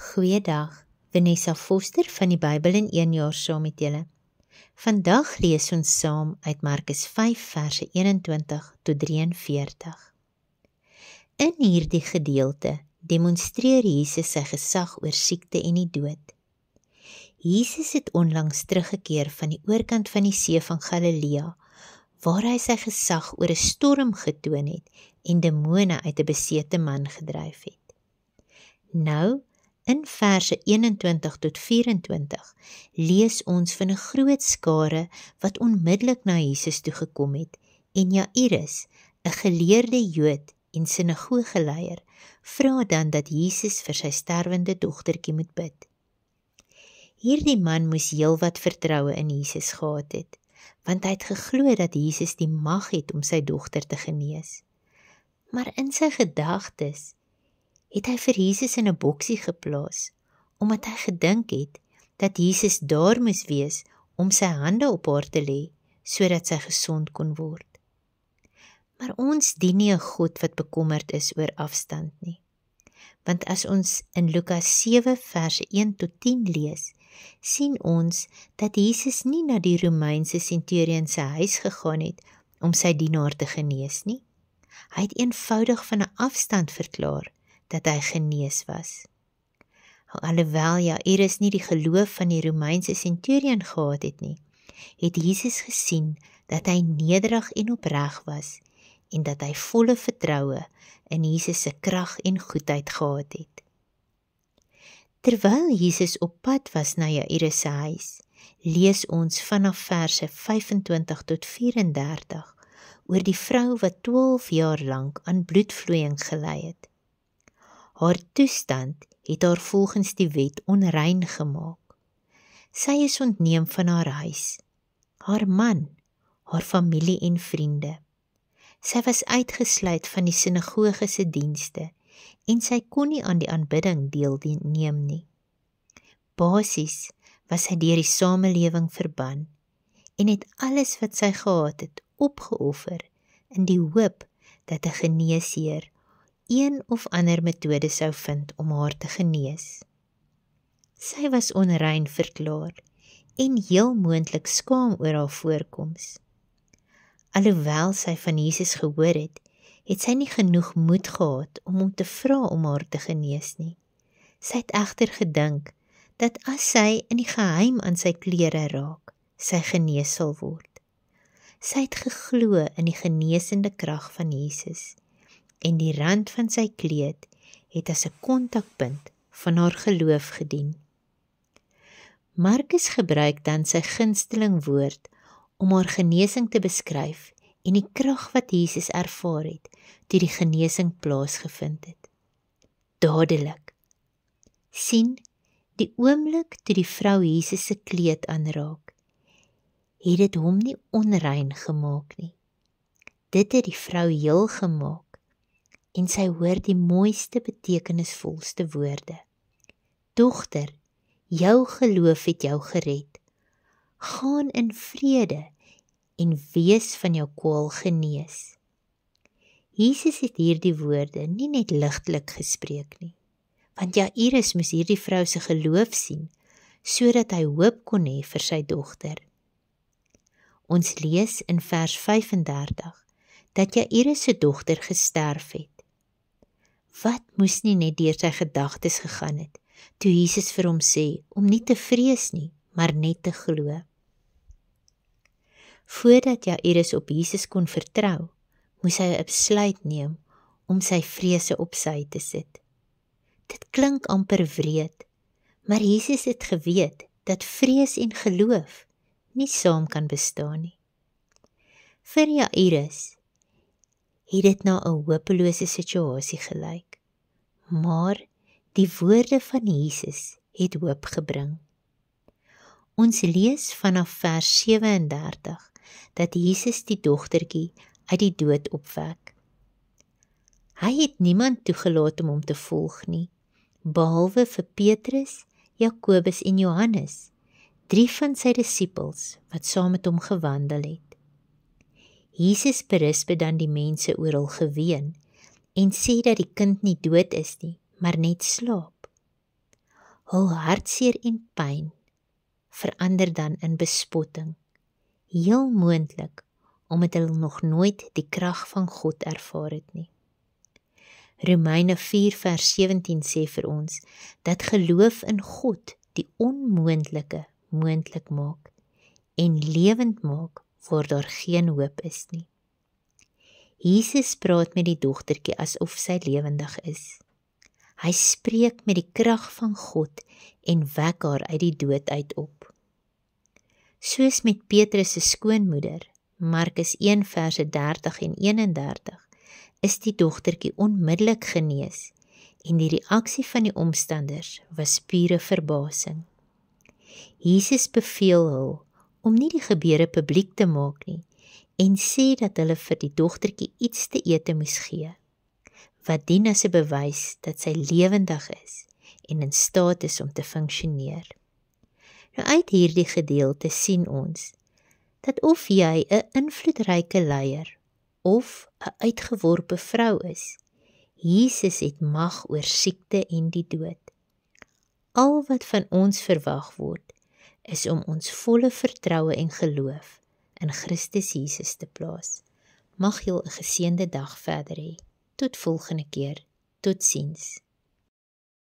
Goeiedag, Vanessa Foster van die Bybel in 1 jaar saam met julle. Vandag lees ons saam uit Markus 5 verse 21 tot 43. In hierdie gedeelte demonstreer Jesus sy gesag oor siekte en die dood. Jesus het onlangs teruggekeer van die oorkant van die see van Galilea, waar hy sy gesag oor 'n storm getoon het en demone uit 'n besete man gedryf het. Nou, in verse 21 tot 24 lees ons van 'n groot skare wat onmiddellik na Jesus toe gekom het en Jairus, 'n geleerde Jood en sinagogeleier, vra dan dat Jesus vir sy sterwende dogtertjie moet bid. Hierdie man moes heelwat vertroue in Jesus gehad het, want hy het geglo dat Jesus die mag het om sy dogter te genees. Maar in sy gedagtes het hy vir Jesus in 'n boksie geplaas, omdat hy gedink het dat Jesus daar moes wees om sy hande op haar te lê, sodat sy gesond kon word. Maar ons dien nie 'n God wat bekommerd is oor afstand nie. Want as ons in Lukas 7 verse 1 tot 10 lees, sien ons dat Jesus nie na die Romeinse centurion se huis gegaan het om sy dienaar te genees nie. Hy het eenvoudig van 'n afstand verklaar dat hy genees was. Alhoewel Jairus nie die geloof van die Romeinse centurion gehad het nie, het Jesus gesien dat hy nederig en opreg was en dat hy volle vertroue in Jesus se krag en goedheid gehad het. Terwyl Jesus op pad was na Jairus se huis, lees ons vanaf verse 25 tot 34 oor die vrou wat 12 jaar lank aan bloedvloeiing gely het. Haar toestand het haar volgens die wet onrein gemaak. Sy is ontneem van haar huis, haar man, haar familie en vriende. Sy was uitgesluit van die sinagoge se dienste en sy kon nie aan die aanbidding deelneem nie. Basies was sy deur die samelewing verban en het alles wat sy gehad het opgeoffer in die hoop dat 'n geneesheer een of ander metode sou vind om haar te genees. Sy was onrein verklaar en heel moontlik skaam oor haar voorkoms. Alhoewel sy van Jesus gehoor het, het sy nie genoeg moed gehad om hom te vra om haar te genees nie. Sy het egter gedink dat as sy in die geheim aan sy klere raak, sy genees sal word. Sy het geglo in die genesende krag van Jesus en die rand van sy kleed het as 'n kontakpunt van haar geloof gedien. Markus gebruik dan sy gunsteling woord om haar genesing te beskryf en die krag wat Jesus ervaar het toe die genesing plaasgevind het. Dadelik. Sien, die oomblik toe die vrou Jesus se kleed aanraak, het dit hom nie onrein gemaak nie. Dit het die vrou heel gemaak en sy hoor die mooiste betekenisvolste woorde. Dogter, jou geloof het jou gered. Gaan in vrede en wees van jou kwaal genees. Jesus het hierdie woorde nie net ligtelik gespreek nie, want Jairus moes hierdie vrou se geloof sien, sodat hy hoop kon hê vir sy dogter. Ons lees in vers 35 dat Jairus se dogter gesterf het. Wat moes nie net deur sy gedagtes gegaan het, toe Jesus vir hom sê om nie te vrees nie, maar net te glo. Voordat Jairus op Jesus kon vertrou, moes hy 'n besluit neem om sy vrese op sy te sit. Dit klink amper wreed, maar Jesus het geweet dat vrees en geloof nie saam kan bestaan nie. Vir Jairus het dit na 'n hopelose situasie gelyk, maar die woorde van Jesus het hoop gebring. Ons lees vanaf vers 37 dat Jesus die dogtertjie uit die dood opwek. Hy het niemand toegelaat om hom te volg nie, behalwe vir Petrus, Jakobus en Johannes, 3 van sy disippels wat saam met hom gewandel het. Jesus berisp dan die mense oral geween en sê dat die kind nie dood is nie, maar net slaap. Hul hartseer en pyn verander dan in bespotting, heel moontlik omdat hulle nog nooit die krag van God ervaar het nie. Romeine 4 vers 17 sê vir ons, dat geloof in God die onmoontlike moontlik maak, en lewend maak waar daar geen hoop is nie. Jesus praat met die dogtertjie asof sy lewendig is. Hy spreek met die krag van God en wek haar uit die dood uit op. Soos met Petrus se skoonmoeder, Markus 1 verse 30 en 31, is die dogtertjie onmiddellik genees en die reaksie van die omstanders was pure verbasing. Jesus beveel hul om nie die gebeure publiek te maak nie en sê dat hulle vir die dogtertjie iets te ete moes gee, wat dien as 'n bewys dat sy lewendig is en in staat is om te funksioneer. Nou uit hierdie gedeelte sien ons, dat of jy 'n invloedryke leier of 'n uitgeworpe vrou is, Jesus het mag oor siekte en die dood. Al wat van ons verwag word, is om ons volle vertroue en geloof in Christus Jesus te plaas. Mag jy 'n geseënde dag verder hê. Tot volgende keer. Totsiens.